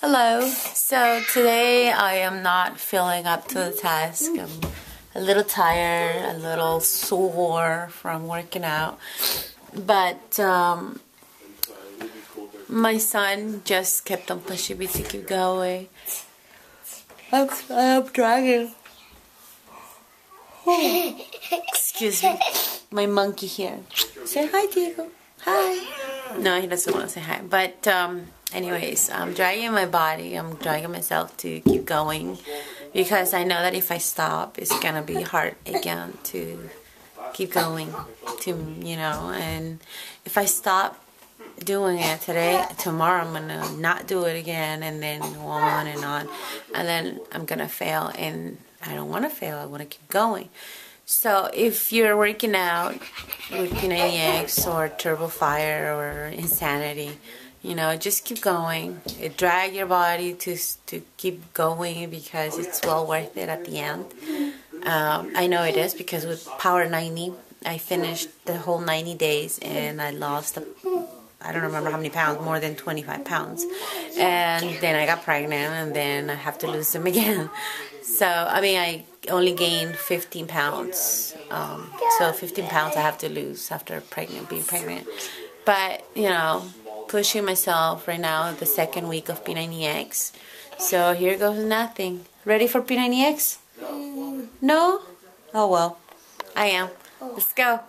Hello. So today I am not feeling up to the task. I'm a little tired, a little sore from working out. But my son just kept on pushing me to keep going. I'm dragging. Excuse me. My monkey here. Say hi, Diego. Hi. No, he doesn't want to say hi. But anyways, I'm dragging my body. I'm dragging myself to keep going because I know that if I stop, it's gonna be hard again to keep going. And if I stop doing it today, tomorrow I'm gonna not do it again, and then on, and then I'm gonna fail, and I don't want to fail. I want to keep going. So if you're working out with P90X or Turbo Fire or Insanity, just keep going. Drag your body to keep going because it's well worth it at the end. I know it is because with Power 90, I finished the whole 90 days and I lost I don't remember how many pounds, more than 25 pounds. And then I got pregnant and then I have to lose them again. So, I only gained 15 pounds. So 15 pounds I have to lose after being pregnant. But, pushing myself right now, the second week of P90X. So here goes nothing. Ready for P90X? No? Oh well, I am. Let's go.